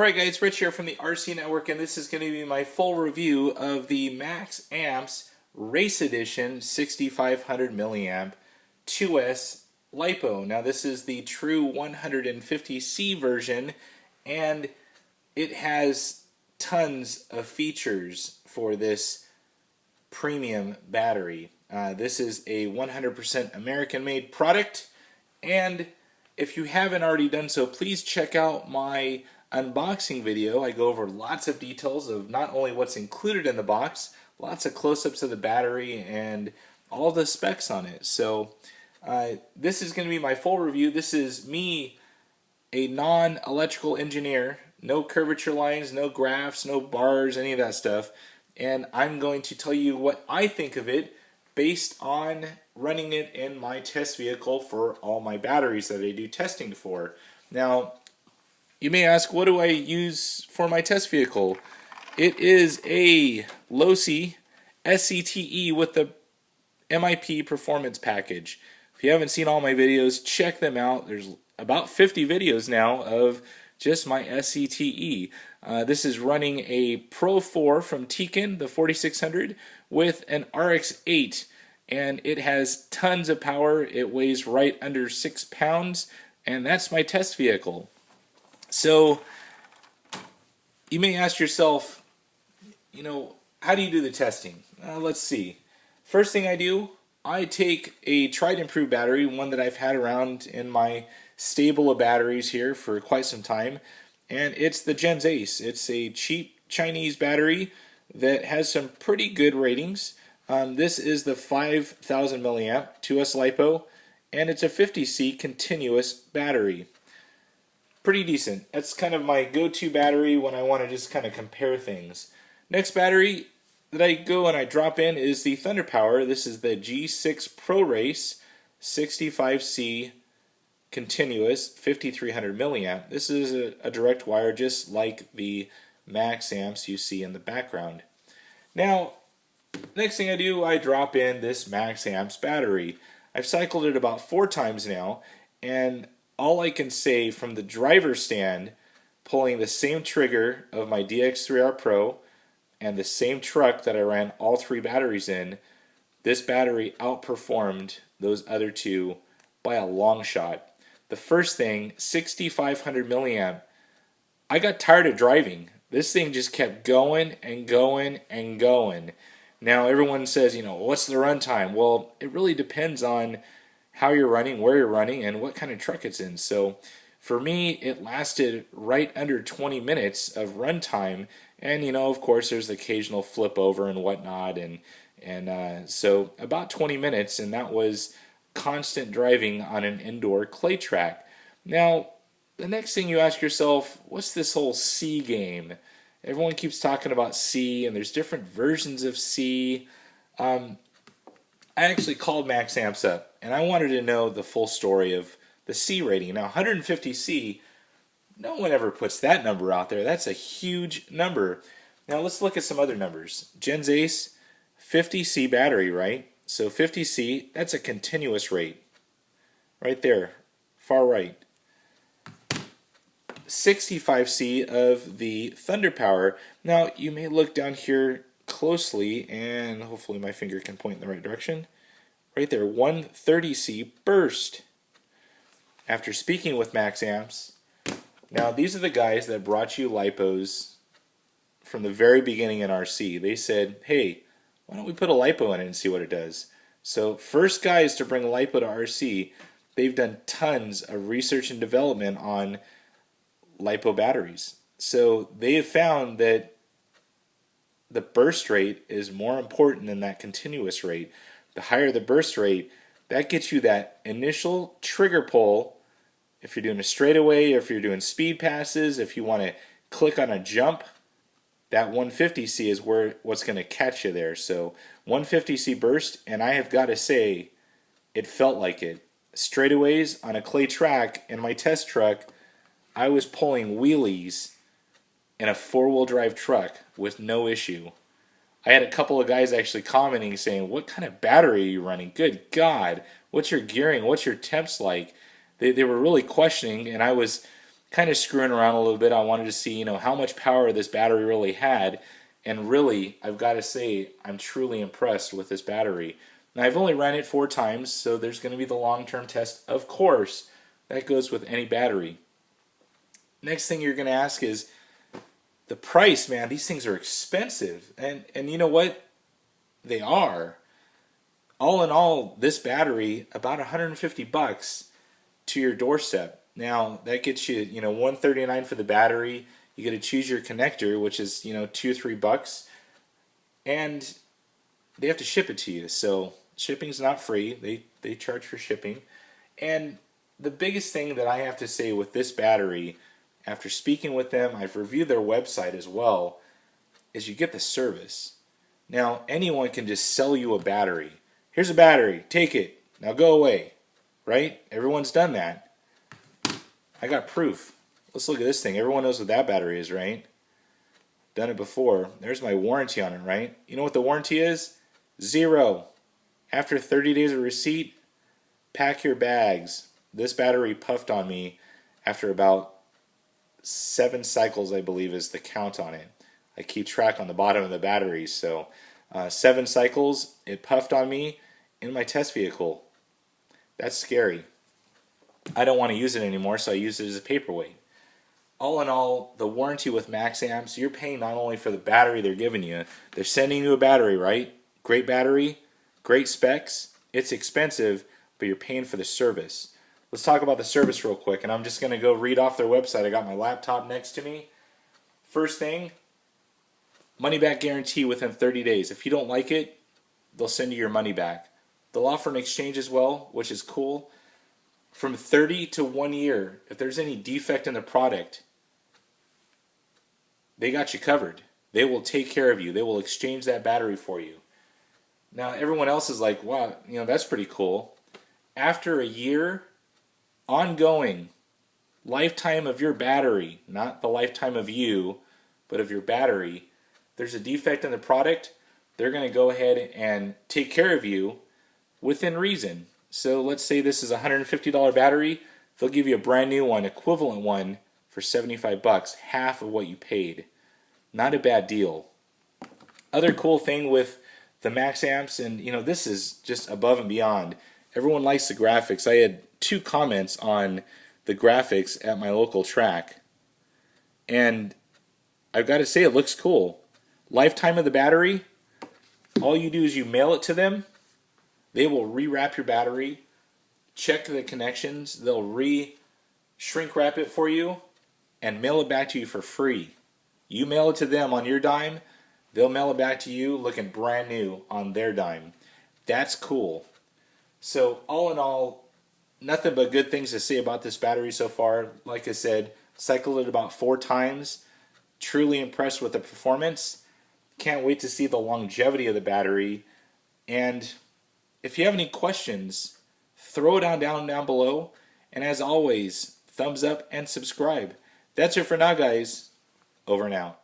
Alright guys, Rich here from the RC Network, and this is going to be my full review of the MaxAmps Race Edition 6500 milliamp 2S Lipo. Now this is the true 150C version, and it has tons of features for this premium battery. This is a 100% American-made product, and if you haven't already done so, please check out my unboxing video. I go over lots of details of not only what's included in the box, lots of close-ups of the battery and all the specs on it. So this is going to be my full review. This is me, a non-electrical engineer, no curvature lines, no graphs, no bars, any of that stuff, and I'm going to tell you what I think of it based on running it in my test vehicle for all my batteries that I do testing for. Now, you may ask, what do I use for my test vehicle? It is a Losi SCTE with the MIP performance package. If you haven't seen all my videos, check them out. There's about 50 videos now of just my SCTE. This is running a Pro 4 from Tekin, the 4600, with an RX-8, and it has tons of power. It weighs right under 6 pounds, and that's my test vehicle. So you may ask yourself, how do you do the testing? Let's see. First thing I do, I take a tried and true battery, one that I've had around in my stable of batteries here for quite some time, and it's the Gens Ace. It's a cheap Chinese battery that has some pretty good ratings. This is the 5000 milliamp 2S Lipo, and it's a 50C continuous battery. Pretty decent. That's kind of my go-to battery when I want to just kind of compare things. Next battery that I go and I drop in is the Thunder Power. This is the G6 Pro Race 65C continuous 5300 milliamp. This is a direct wire just like the MaxAmps you see in the background. Now, next thing I do, I drop in this MaxAmps battery. I've cycled it about 4 times now, and all I can say from the driver's stand, pulling the same trigger of my DX3R Pro and the same truck that I ran all 3 batteries in, this battery outperformed those other 2 by a long shot. The first thing, 6500 milliamp, I got tired of driving. This thing just kept going and going and going. Now everyone says, what's the runtime? Well, it really depends on how you're running, where you're running, and what kind of truck it's in. So for me, it lasted right under 20 minutes of runtime, and of course there's the occasional flip over and whatnot, and so about 20 minutes, and that was constant driving on an indoor clay track. Now, the next thing you ask yourself, what's this whole C game? Everyone keeps talking about C, and there's different versions of C. I actually called MaxAmps up, and I wanted to know the full story of the C rating. Now, 150C, no one ever puts that number out there. That's a huge number. Now, let's look at some other numbers. Gens Ace, 50C battery, right? So 50C, that's a continuous rate. Right there, far right. 65C of the Thunder Power. Now, you may look down here closely, and hopefully my finger can point in the right direction. Right there, 130C burst. After speaking with MaxAmps, now these are the guys that brought you Lipos from the very beginning in RC. They said, hey, why don't we put a Lipo in it and see what it does? So first guys to bring Lipo to RC, they've done tons of research and development on Lipo batteries. So they have found that the burst rate is more important than that continuous rate. The higher the burst rate, that gets you that initial trigger pull. If you're doing a straightaway, if you're doing speed passes, if you want to click on a jump, that 150C is what's going to catch you there. So 150C burst, and I have got to say, it felt like it. Straightaways on a clay track in my test truck, I was pulling wheelies in a 4-wheel drive truck with no issue. I had a couple of guys actually commenting saying, what kind of battery are you running? Good God, what's your gearing? What's your temps like? They were really questioning, and I was kind of screwing around a little bit. I wanted to see, how much power this battery really had. And really, I've got to say, I'm truly impressed with this battery. Now, I've only ran it 4 times, so there's going to be the long-term test. Of course, that goes with any battery. Next thing you're going to ask is the price, man. These things are expensive. And you know what? They are. All in all, this battery, about $150 to your doorstep. Now, that gets you, $139 for the battery. You got to choose your connector, which is, $2 or $3. And they have to ship it to you. So shipping's not free. They charge for shipping. And the biggest thing that I have to say with this battery, after speaking with them, I've reviewed their website as well, is you get the service. Now, anyone can just sell you a battery. Here's a battery. Take it. Now go away. Right? Everyone's done that. I got proof. Let's look at this thing. Everyone knows what that battery is, right? Done it before. There's my warranty on it, right? You know what the warranty is? 0. After 30 days of receipt, pack your bags. This battery puffed on me after about 7 cycles, I believe, is the count on it. I keep track on the bottom of the battery. So 7 cycles, it puffed on me in my test vehicle. That's scary. I don't want to use it anymore, so I use it as a paperweight. All in all, the warranty with MaxAmps, you're paying not only for the battery they're giving you, they're sending you a battery, right? Great battery, great specs. It's expensive, but you're paying for the service. Let's talk about the service real quick, and I'm just going to go read off their website. I got my laptop next to me. First thing, money back guarantee within 30 days. If you don't like it, they'll send you your money back. They'll offer an exchange as well, which is cool. From 30 to 1 year, if there's any defect in the product, they got you covered. They will take care of you. They will exchange that battery for you. Now, everyone else is like, wow, that's pretty cool. After a year, ongoing, lifetime of your battery, not the lifetime of you, but of your battery, there's a defect in the product, they're going to go ahead and take care of you within reason. So let's say this is a $150 battery, they'll give you a brand new one, equivalent one, for $75, half of what you paid. Not a bad deal. Other cool thing with the MaxAmps, and this is just above and beyond. Everyone likes the graphics. I had 2 comments on the graphics at my local track, and I've got to say it looks cool. Lifetime of the battery, all you do is you mail it to them. They will rewrap your battery, check the connections, they'll shrink wrap it for you, and mail it back to you for free. You mail it to them on your dime, they'll mail it back to you looking brand new on their dime. That's cool. So all in all, nothing but good things to say about this battery so far. Like I said, cycled it about 4 times. Truly impressed with the performance. Can't wait to see the longevity of the battery. And if you have any questions, throw it down below. And as always, thumbs up and subscribe. That's it for now, guys. Over and out.